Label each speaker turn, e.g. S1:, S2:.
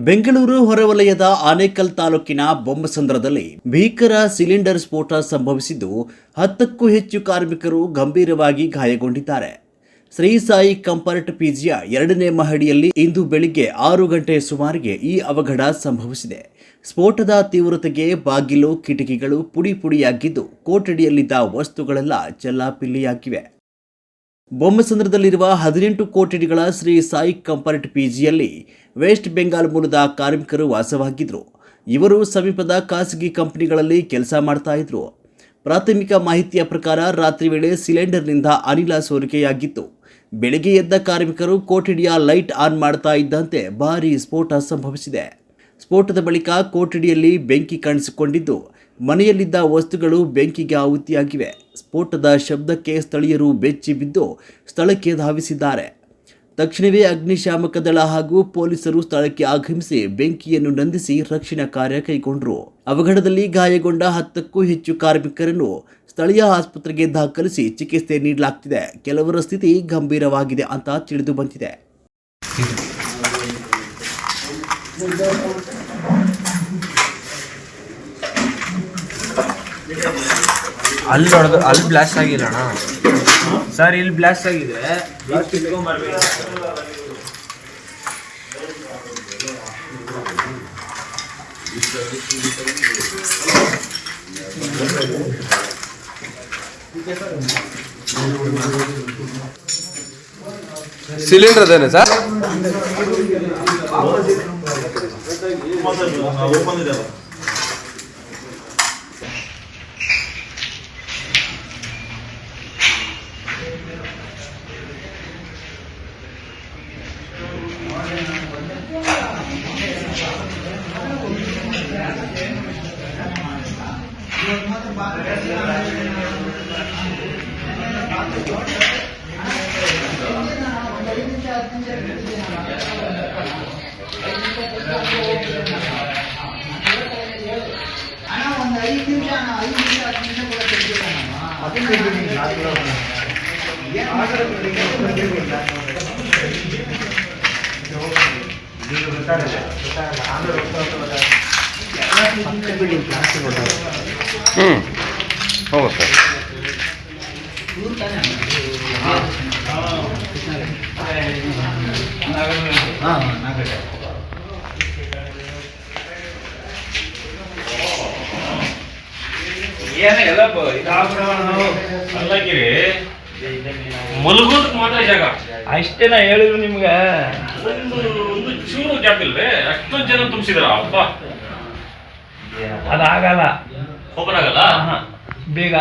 S1: ಬೆಂಗಳೂರು ಹೊರವಲಯದ ಆನೇಕಲ್ ತಾಲೂಕಿನ ಬೊಮ್ಮಸಂದ್ರದಲ್ಲಿ ಭೀಕರ ಸಿಲಿಂಡರ್ ಸ್ಫೋಟ ಸಂಭವಿಸಿದ್ದು 10ಕ್ಕೂ ಹೆಚ್ಚು ಕಾರ್ಮಿಕರು ಗಂಭೀರವಾಗಿ ಗಾಯಗೊಂಡಿದ್ದಾರೆ. ಶ್ರೀ ಸಾಯಿ ಕಂಫರ್ಟ್ ಪಿಜಿಯ 2ನೇ ಮಹಡಿಯಲ್ಲಿ ಇಂದು ಬೆಳಿಗ್ಗೆ 6 ಗಂಟೆ ಸುಮಾರಿಗೆ ಈ ಅವಘಡ ಸಂಭವಿಸಿದೆ. ಸ್ಫೋಟದ ತೀವ್ರತೆಗೆ ಬಾಗಿಲು, ಕಿಟಕಿಗಳು ಪುಡಿ ಪುಡಿಯಾಗಿದ್ದು ಕೊಠಡಿಯಲ್ಲಿದ್ದ ವಸ್ತುಗಳೆಲ್ಲ ಚೆಲ್ಲಾಪಿಲ್ಲಿಯಾಗಿವೆ. ಬೊಮ್ಮಸಂದ್ರದಲ್ಲಿರುವ 18 ಕೊಠಡಿಗಳ ಶ್ರೀ ಸಾಯಿ ಕಂಫರ್ಟ್ ಪಿಜಿಯಲ್ಲಿ ವೆಸ್ಟ್ ಬೆಂಗಾಲ್ ಮೂಲದ ಕಾರ್ಮಿಕರು ವಾಸವಾಗಿದ್ದರು. ಇವರು ಸಮೀಪದ ಖಾಸಗಿ ಕಂಪನಿಗಳಲ್ಲಿ ಕೆಲಸ ಮಾಡ್ತಾ ಇದ್ರು. ಪ್ರಾಥಮಿಕ ಮಾಹಿತಿಯ ಪ್ರಕಾರ ರಾತ್ರಿ ವೇಳೆ ಸಿಲಿಂಡರ್ನಿಂದ ಅನಿಲ ಸೋರಿಕೆಯಾಗಿತ್ತು. ಬೆಳಗ್ಗೆ ಎದ್ದ ಕಾರ್ಮಿಕರು ಕೊಠಡಿಯ ಲೈಟ್ ಆನ್ ಮಾಡ್ತಾ ಇದ್ದಂತೆ ಭಾರೀ ಸ್ಫೋಟ ಸಂಭವಿಸಿದೆ. ಸ್ಫೋಟದ ಬಳಿಕ ಕೊಠಡಿಯಲ್ಲಿ ಬೆಂಕಿ ಕಾಣಿಸಿಕೊಂಡಿದ್ದು ಮನೆಯಲ್ಲಿದ್ದ ವಸ್ತುಗಳು ಬೆಂಕಿಗೆ ಆಹುತಿಯಾಗಿವೆ. ಸ್ಫೋಟದ ಶಬ್ದಕ್ಕೆ ಸ್ಥಳೀಯರು ಬೆಚ್ಚಿ ಬಿದ್ದು ಸ್ಥಳಕ್ಕೆ ಧಾವಿಸಿದ್ದಾರೆ. ತಕ್ಷಣವೇ ಅಗ್ನಿಶಾಮಕ ದಳ ಹಾಗೂ ಪೊಲೀಸರು ಸ್ಥಳಕ್ಕೆ ಆಗಮಿಸಿ ಬೆಂಕಿಯನ್ನು ನಂದಿಸಿ ರಕ್ಷಣಾ ಕಾರ್ಯ ಕೈಗೊಂಡರು. ಅವಘಡದಲ್ಲಿ ಗಾಯಗೊಂಡ 10ಕ್ಕೂ ಹೆಚ್ಚು ಕಾರ್ಮಿಕರನ್ನು ಸ್ಥಳೀಯ ಆಸ್ಪತ್ರೆಗೆ ದಾಖಲಿಸಿ ಚಿಕಿತ್ಸೆ ನೀಡಲಾಗ್ತಿದೆ. ಕೆಲವರ ಸ್ಥಿತಿ ಗಂಭೀರವಾಗಿದೆ ಅಂತ ತಿಳಿದು ಬಂದಿದೆ.
S2: ಅಲ್ಲಿ ಬ್ಲಾಸ್ಟ್ ಆಗಿಲ್ಲ ಅಣ್ಣ ಸರ್, ಇಲ್ಲಿ ಬ್ಲಾಸ್ಟ್ ಆಗಿದೆ.
S3: ಸಿಲಿಂಡರ್ ಅದೇನೆ ಸರ್? ಹೌದು ಸರ್.
S4: ಮಲಗೋದಕ್ಕೆ ಮಾತ್ರ ಜಾಗ
S2: ಅಷ್ಟೇ ನಾ ಹೇಳಿದ್ರು ನಿಮ್ಗೆ.
S4: ಒಂದು ಚೂರು ಗ್ಯಾಪ್ ಇಲ್ವೇ? ಅಷ್ಟೊಂದು ಜನ ತುಂಬಿಸಿದಾರ. ಅಪ್ಪ
S2: ಅದಾಗಲ್ಲ,
S4: ಹೋಗಲಾಗಲ್ಲ
S2: ಬೇಗ